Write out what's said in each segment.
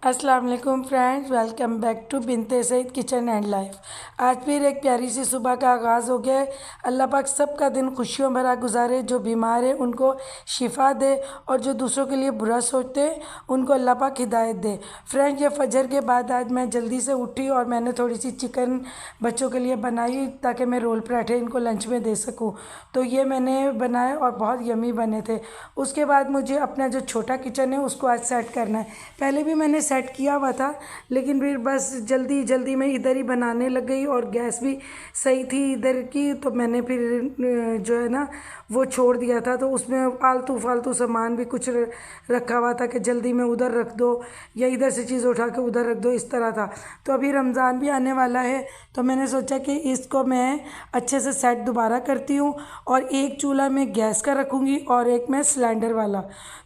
अस्सलाम वालेकुम friends, welcome back to Binte Saeed kitchen and life. आज फिर एक प्यारी सी सुबह का आगाज़ हो गया है। अल्लाह पाक सबका दिन खुशियों भरा गुजारे। जो बीमार है उनको शिफा दे और जो दूसरों के लिए बुरा सोचते हैं उनको अल्लाह पाक हिदायत दे। फ्रेंड्स, ये फजर के बाद आज मैं जल्दी से उठी और मैंने थोड़ी सी चिकन बच्चों के लिए बनाई ताकि मैं रोल पराठे इनको लंच में दे सकूँ। तो ये मैंने बनाए और बहुत यमी बने थे। उसके बाद मुझे अपना जो छोटा किचन है उसको आज सेट करना है। पहले भी मैंने सेट किया हुआ था, लेकिन फिर बस जल्दी जल्दी में इधर ही बनाने लग गई और गैस भी सही थी इधर की, तो मैंने फिर जो है ना वो छोड़ दिया था। तो उसमें फालतू फालतू सामान भी कुछ रखा हुआ था कि जल्दी में उधर रख दो या इधर से चीज़ उठा के उधर रख दो, इस तरह था। तो अभी रमज़ान भी आने वाला है, तो मैंने सोचा कि इसको मैं अच्छे से सेट दोबारा करती हूँ और एक चूल्हा मैं गैस का रखूँगी और एक मैं सिलेंडर वाला।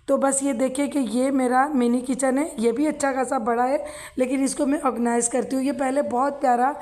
तो बस ये देखिए कि ये मेरा मिनी किचन है, ये भी अच्छा खासा बड़ा है, लेकिन इसको मैं ऑर्गेनाइज़ करती हूँ। ये पहले बहुत प्यारा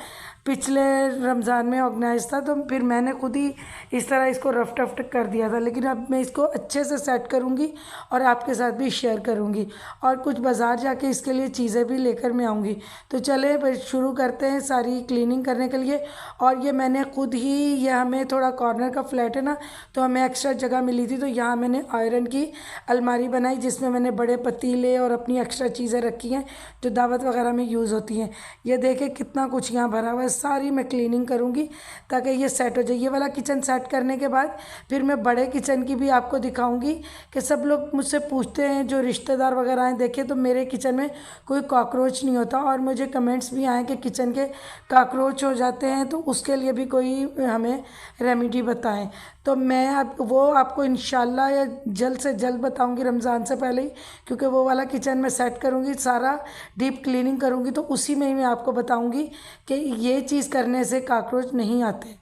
पिछले रमज़ान में ऑर्गेनाइज था, तो फिर मैंने खुद ही इस तरह इसको रफ टफ कर दिया था, लेकिन अब मैं इसको अच्छे से सेट करूँगी और आपके साथ भी शेयर करूँगी और कुछ बाज़ार जाके इसके लिए चीज़ें भी लेकर मैं आऊँगी। तो चले बस शुरू करते हैं सारी क्लीनिंग करने के लिए। और ये मैंने खुद ही, ये हमें थोड़ा कॉर्नर का फ्लैट है ना, तो हमें एक्स्ट्रा जगह मिली थी, तो यहाँ मैंने आयरन की अलमारी बनाई जिसमें मैंने बड़े पतीले और अपनी एक्स्ट्रा चीज़ें रखी हैं जो दावत वगैरह में यूज़ होती हैं। ये देखे कितना कुछ यहाँ भरा हुआ है, सारी मैं क्लीनिंग करूँगी ताकि ये सेट हो जाए। ये वाला किचन सेट करने के बाद फिर मैं बड़े किचन की भी आपको दिखाऊँगी कि सब लोग मुझसे पूछते हैं, जो रिश्तेदार वगैरह हैं, देखे तो मेरे किचन में कोई कॉकरोच नहीं होता। और मुझे कमेंट्स भी आए कि किचन के कॉकरोच हो जाते हैं, तो उसके लिए भी कोई हमें रेमेडी बताएं। तो मैं अब वो आपको इंशाल्लाह या जल्द से जल्द बताऊंगी रमज़ान से पहले ही, क्योंकि वो वाला किचन मैं सेट करूंगी, सारा डीप क्लीनिंग करूंगी, तो उसी में ही मैं आपको बताऊंगी कि ये चीज़ करने से कॉकरोच नहीं आते।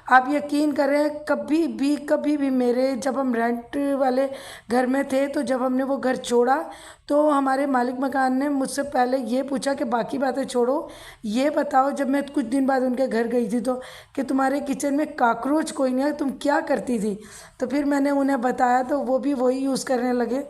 आप यकीन करें, कभी भी मेरे, जब हम रेंट वाले घर में थे, तो जब हमने वो घर छोड़ा तो हमारे मालिक मकान ने मुझसे पहले ये पूछा कि बाकी बातें छोड़ो, ये बताओ, जब मैं कुछ दिन बाद उनके घर गई थी तो, कि तुम्हारे किचन में कॉकरोच कोई नहीं है, तुम क्या करती थी। तो फिर मैंने उन्हें बताया तो वो भी वही यूज़ करने लगे।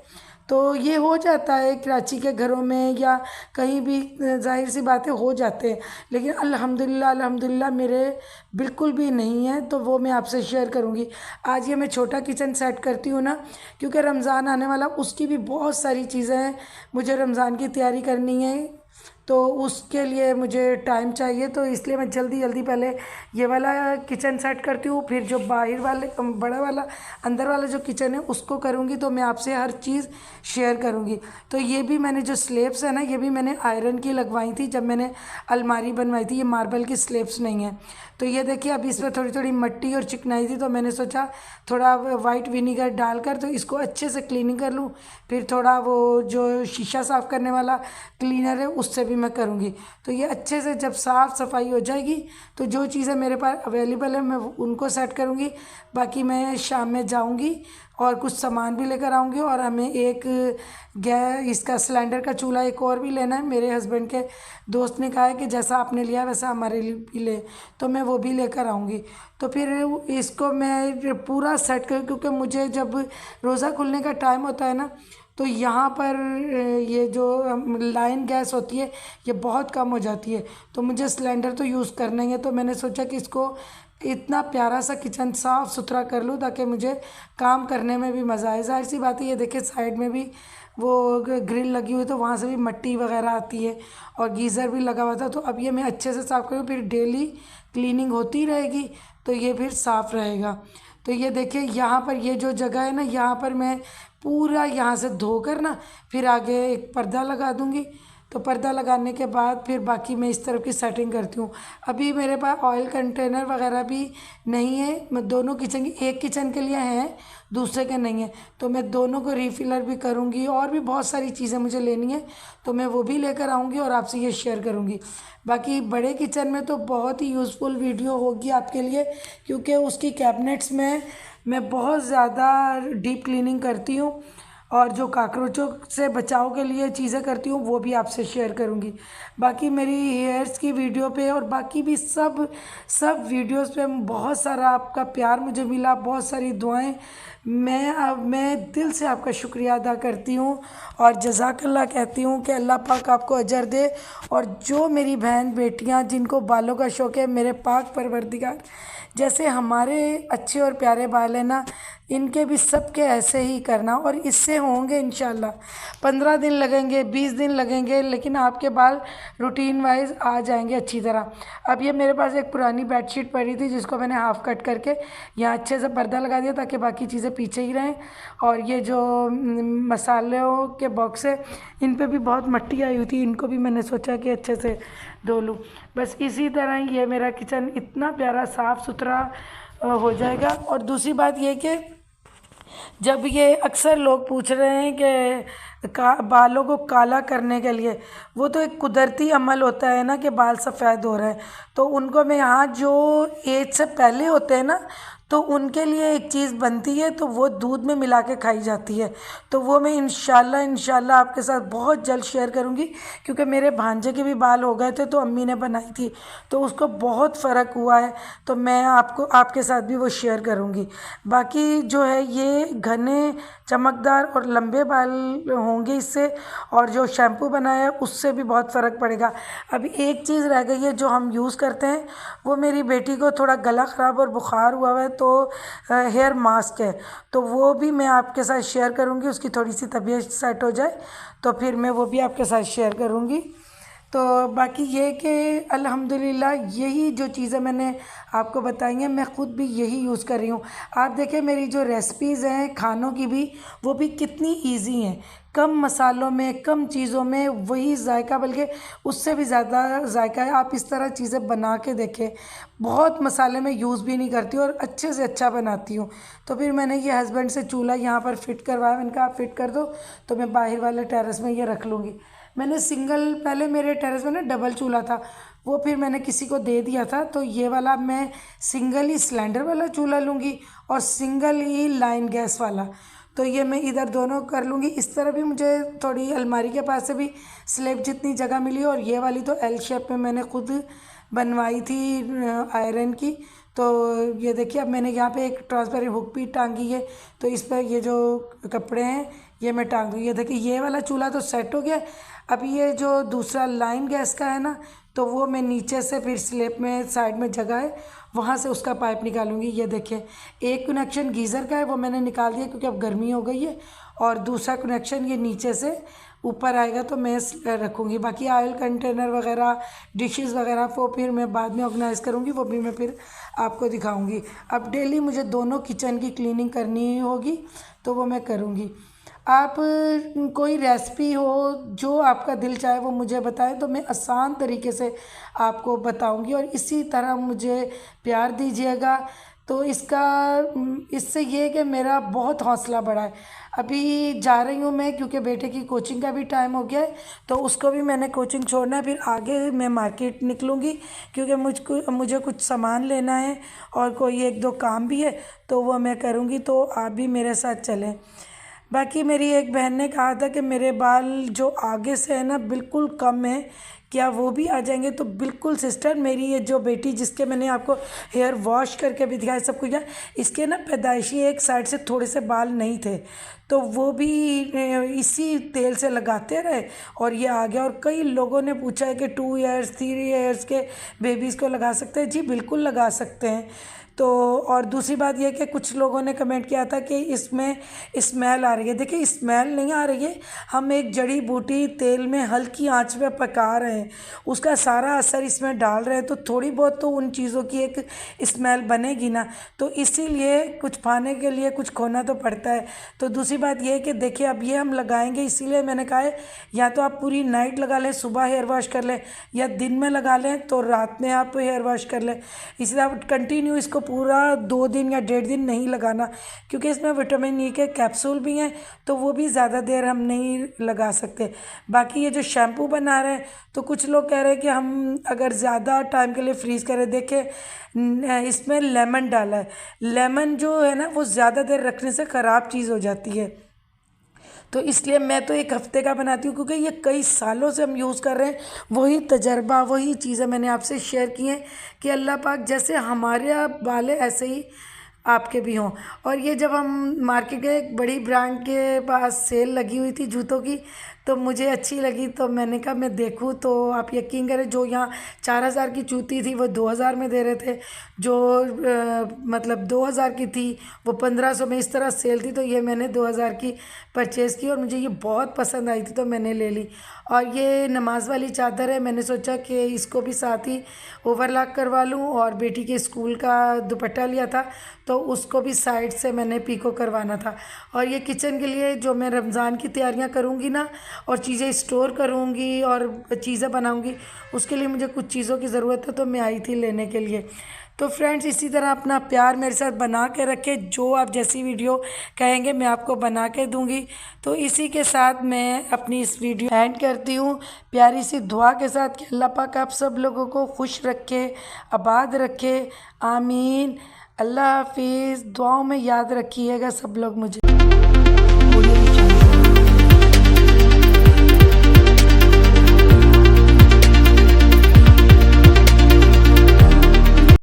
तो ये हो जाता है कराची के घरों में या कहीं भी, जाहिर सी बातें हो जाते हैं, लेकिन अल्हम्दुलिल्लाह अल्हम्दुलिल्लाह मेरे बिल्कुल भी नहीं है। तो वो मैं आपसे शेयर करूँगी। आज ये मैं छोटा किचन सेट करती हूँ ना, क्योंकि रमज़ान आने वाला, उसकी भी बहुत सारी चीज़ें हैं, मुझे रमज़ान की तैयारी करनी है, तो उसके लिए मुझे टाइम चाहिए, तो इसलिए मैं जल्दी जल्दी पहले ये वाला किचन सेट करती हूँ, फिर जो बाहर वाले बड़ा वाला अंदर वाला जो किचन है उसको करूँगी। तो मैं आपसे हर चीज़ शेयर करूँगी। तो ये भी मैंने जो स्लेब्स है ना, ये भी मैंने आयरन की लगवाई थी जब मैंने अलमारी बनवाई थी, ये मार्बल की स्लेब्स नहीं है। तो ये देखिए अभी इसमें थोड़ी थोड़ी मिट्टी और चिकनाई थी, तो मैंने सोचा थोड़ा वाइट विनीगर डालकर तो इसको अच्छे से क्लीनिंग कर लूँ। फिर थोड़ा वो जो शीशा साफ़ करने वाला क्लीनर है उससे भी मैं करूँगी। तो ये अच्छे से जब साफ़ सफाई हो जाएगी तो जो चीज़ें मेरे पास अवेलेबल है मैं उनको सेट करूँगी। बाकी मैं शाम में जाऊँगी और कुछ सामान भी लेकर आऊँगी, और हमें एक गैस, इसका सिलेंडर का चूल्हा एक और भी लेना है। मेरे हस्बैंड के दोस्त ने कहा है कि जैसा आपने लिया वैसा हमारे लिए भी ले, तो मैं वो भी लेकर आऊँगी। तो फिर इसको मैं पूरा सेट कर, क्योंकि मुझे जब रोज़ा खुलने का टाइम होता है ना, तो यहाँ पर ये जो लाइन गैस होती है ये बहुत कम हो जाती है, तो मुझे सिलेंडर तो यूज़ करना ही है। तो मैंने सोचा कि इसको इतना प्यारा सा किचन साफ़ सुथरा कर लूँ ताकि मुझे काम करने में भी मज़ा आए। ज़ाहिर सी बात है, ये देखिए साइड में भी वो ग्रिल लगी हुई, तो वहाँ से भी मिट्टी वगैरह आती है और गीज़र भी लगा हुआ था। तो अब ये मैं अच्छे से साफ़ करूँ, फिर डेली क्लीनिंग होती रहेगी तो ये फिर साफ़ रहेगा। तो ये देखिए यहाँ पर ये जो जगह है ना, यहाँ पर मैं पूरा यहाँ से धोकर ना फिर आगे एक पर्दा लगा दूँगी। तो पर्दा लगाने के बाद फिर बाकी मैं इस तरफ की सेटिंग करती हूँ। अभी मेरे पास ऑयल कंटेनर वगैरह भी नहीं है, मैं दोनों किचन की, एक किचन के लिए है, दूसरे के नहीं है, तो मैं दोनों को रिफिलर भी करूँगी। और भी बहुत सारी चीज़ें मुझे लेनी है, तो मैं वो भी लेकर आऊँगी और आपसे ये शेयर करूँगी। बाकी बड़े किचन में तो बहुत ही यूज़फुल वीडियो होगी आपके लिए, क्योंकि उसकी कैबिनेट्स में मैं बहुत ज़्यादा डीप क्लीनिंग करती हूँ और जो काकरोचों से बचाव के लिए चीज़ें करती हूँ वो भी आपसे शेयर करूँगी। बाकी मेरी हेयर्स की वीडियो पे और बाकी भी सब सब वीडियोस पे बहुत सारा आपका प्यार मुझे मिला, बहुत सारी दुआएं। मैं दिल से आपका शुक्रिया अदा करती हूँ और जज़ाकल्लाह कहती हूँ कि अल्लाह पाक आपको अजर दे। और जो मेरी बहन बेटियाँ जिनको बालों का शौक़ है, मेरे पाक परवरदिगार जैसे हमारे अच्छे और प्यारे बाल हैं ना, इनके भी सबके ऐसे ही करना और इससे होंगे इंशाल्लाह। 15 दिन लगेंगे, 20 दिन लगेंगे, लेकिन आपके बाल रूटीन वाइज आ जाएंगे अच्छी तरह। अब ये मेरे पास एक पुरानी बेडशीट पड़ी थी जिसको मैंने हाफ़ कट करके यहाँ अच्छे से पर्दा लगा दिया ताकि बाकी चीज़ें पीछे ही रहें। और ये जो मसालों के बॉक्स है, इन पे भी बहुत मट्टी आई हुई थी, इनको भी मैंने सोचा कि अच्छे से धो लूँ। बस इसी तरह ये मेरा किचन इतना प्यारा साफ़ सुथरा हो जाएगा। और दूसरी बात ये कि जब ये अक्सर लोग पूछ रहे हैं कि बालों को काला करने के लिए, वो तो एक कुदरती अमल होता है ना कि बाल सफ़ेद हो रहे हैं, तो उनको मैं यहाँ जो एज से पहले होते हैं ना, तो उनके लिए एक चीज़ बनती है, तो वो दूध में मिला के खाई जाती है। तो वो मैं इंशाल्लाह आपके साथ बहुत जल्द शेयर करूँगी, क्योंकि मेरे भांजे के भी बाल हो गए थे तो अम्मी ने बनाई थी, तो उसको बहुत फ़र्क हुआ है, तो मैं आपको आपके साथ भी वो शेयर करूँगी। बाकी जो है ये घने चमकदार और लंबे बाल होंगे इससे, और जो शैम्पू बनाया है उससे भी बहुत फ़र्क पड़ेगा। अभी एक चीज़ रह गई है जो हम यूज़ करते हैं, वो मेरी बेटी को थोड़ा गला ख़राब और बुखार हुआ है, तो हेयर मास्क है, तो वो भी मैं आपके साथ शेयर करूँगी। उसकी थोड़ी सी तबीयत सेट हो जाए तो फिर मैं वो भी आपके साथ शेयर करूँगी। तो बाकी ये कि अल्हम्दुलिल्लाह यही जो चीज़ें मैंने आपको बताई हैं, मैं ख़ुद भी यही यूज़ कर रही हूँ। आप देखें मेरी जो रेसिपीज़ हैं खानों की भी, वो भी कितनी इजी हैं, कम मसालों में, कम चीज़ों में वही जायका, बल्कि उससे भी ज़्यादा जायका है। आप इस तरह चीज़ें बना के देखें, बहुत मसाले में यूज़ भी नहीं करती और अच्छे से अच्छा बनाती हूँ। तो फिर मैंने ये हस्बैंड से चूल्हा यहाँ पर फ़िट करवाया, मैंने कहा आप फ़िट कर दो तो मैं बाहर वाले टेरेस में ये रख लूँगी। मैंने सिंगल, पहले मेरे टेरेस में ना डबल चूल्हा था, वो फिर मैंने किसी को दे दिया था, तो ये वाला मैं सिंगल ही सिलेंडर वाला चूल्हा लूँगी और सिंगल ही लाइन गैस वाला, तो ये मैं इधर दोनों कर लूँगी। इस तरह भी मुझे थोड़ी अलमारी के पास से भी स्लैब जितनी जगह मिली, और ये वाली तो एल शेप में मैंने खुद बनवाई थी आयरन की। तो ये देखिए, अब मैंने यहाँ पे एक ट्रांसपेरेंट हुक भी टांगी है, तो इस पर ये जो कपड़े हैं ये मैं टांग दूँ। ये देखिए ये वाला चूल्हा तो सेट हो गया। अब ये जो दूसरा लाइन गैस का है ना, तो वो मैं नीचे से फिर स्लैब में साइड में जगह है, वहाँ से उसका पाइप निकालूंगी। ये देखिए एक कनेक्शन गीज़र का है, वो मैंने निकाल दिया क्योंकि अब गर्मी हो गई है, और दूसरा कनेक्शन ये नीचे से ऊपर आएगा तो मैं रखूँगी। बाकी ऑयल कंटेनर वगैरह, डिशेस वगैरह वो फिर मैं बाद में ऑर्गेनाइज़ करूँगी, वो भी मैं फिर आपको दिखाऊँगी। अब डेली मुझे दोनों किचन की क्लीनिंग करनी होगी, तो वो मैं करूँगी। आप कोई रेसिपी हो जो आपका दिल चाहे वो मुझे बताएं, तो मैं आसान तरीके से आपको बताऊंगी, और इसी तरह मुझे प्यार दीजिएगा। तो इससे ये है कि मेरा बहुत हौसला बढ़ा है। अभी जा रही हूँ मैं, क्योंकि बेटे की कोचिंग का भी टाइम हो गया है, तो उसको भी मैंने कोचिंग छोड़ना है। फिर आगे मैं मार्केट निकलूँगी, क्योंकि मुझे कुछ सामान लेना है और कोई एक दो काम भी है, तो वो मैं करूँगी। तो आप भी मेरे साथ चलें। बाकी मेरी एक बहन ने कहा था कि मेरे बाल जो आगे से है ना बिल्कुल कम है, क्या वो भी आ जाएंगे? तो बिल्कुल सिस्टर, मेरी ये जो बेटी जिसके मैंने आपको हेयर वॉश करके भी दिखाया सब कुछ है, इसके ना पैदाइशी एक साइड से थोड़े से बाल नहीं थे, तो वो भी इसी तेल से लगाते रहे और ये आ गया। और कई लोगों ने पूछा है कि 2 ईयर्स 3 ईयर्स के बेबीज़ को लगा सकते हैं? जी बिल्कुल लगा सकते हैं। तो और दूसरी बात यह कि कुछ लोगों ने कमेंट किया था कि इसमें स्मेल आ रही है। देखिए स्मेल नहीं आ रही है, हम एक जड़ी बूटी तेल में हल्की आंच पे पका रहे हैं, उसका सारा असर इसमें डाल रहे हैं, तो थोड़ी बहुत तो उन चीज़ों की एक स्मेल बनेगी ना। तो इसीलिए कुछ पाने के लिए कुछ खोना तो पड़ता है। तो दूसरी बात यह है कि देखिए अब ये हम लगाएंगे, इसीलिए मैंने कहा है या तो आप पूरी नाइट लगा लें, सुबह हेयर वॉश कर लें, या दिन में लगा लें तो रात में आप हेयर वॉश कर लें। इसलिए आप कंटिन्यू इसको पूरा 2 दिन या 1.5 दिन नहीं लगाना, क्योंकि इसमें विटामिन ई के कैप्सूल भी हैं, तो वो भी ज़्यादा देर हम नहीं लगा सकते। बाकी ये जो शैम्पू बना रहे हैं, तो कुछ लोग कह रहे हैं कि हम अगर ज़्यादा टाइम के लिए फ्रीज़ करें। देखें इसमें लेमन डाला है, लेमन जो है ना वो ज़्यादा देर रखने से ख़राब चीज़ हो जाती है। तो इसलिए मैं तो एक हफ़्ते का बनाती हूँ, क्योंकि ये कई सालों से हम यूज़ कर रहे हैं। वही तजर्बा, वही चीज़ें मैंने आपसे शेयर की हैं कि अल्लाह पाक जैसे हमारे वाले ऐसे ही आपके भी हों। और ये जब हम मार्केट गए, एक बड़ी ब्रांड के पास सेल लगी हुई थी जूतों की, तो मुझे अच्छी लगी, तो मैंने कहा मैं देखूँ। तो आप यकीन करें, जो यहाँ 4,000 की जूती थी वो 2,000 में दे रहे थे, जो मतलब 2,000 की थी वो 1,500 में। इस तरह सेल थी, तो ये मैंने 2,000 की परचेज़ की और मुझे ये बहुत पसंद आई थी, तो मैंने ले ली। और ये नमाज वाली चादर है, मैंने सोचा कि इसको भी साथ ही ओवरलॉक करवा लूँ। और बेटी के स्कूल का दुपट्टा लिया था, तो उसको भी साइड से मैंने पीको करवाना था। और ये किचन के लिए जो मैं रमज़ान की तैयारियां करूँगी ना, और चीज़ें स्टोर करूँगी और चीज़ें बनाऊँगी, उसके लिए मुझे कुछ चीज़ों की ज़रूरत है, तो मैं आई थी लेने के लिए। तो फ्रेंड्स, इसी तरह अपना प्यार मेरे साथ बना के रखें, जो आप जैसी वीडियो कहेंगे मैं आपको बना के दूंगी। तो इसी के साथ मैं अपनी इस वीडियो एंड करती हूँ प्यारी सी दुआ के साथ कि अल्लाह पाक आप सब लोगों को खुश रखे, आबाद रखे। आमीन। अल्लाह हाफिज़। दुआओं में याद रखिएगा सब लोग मुझे।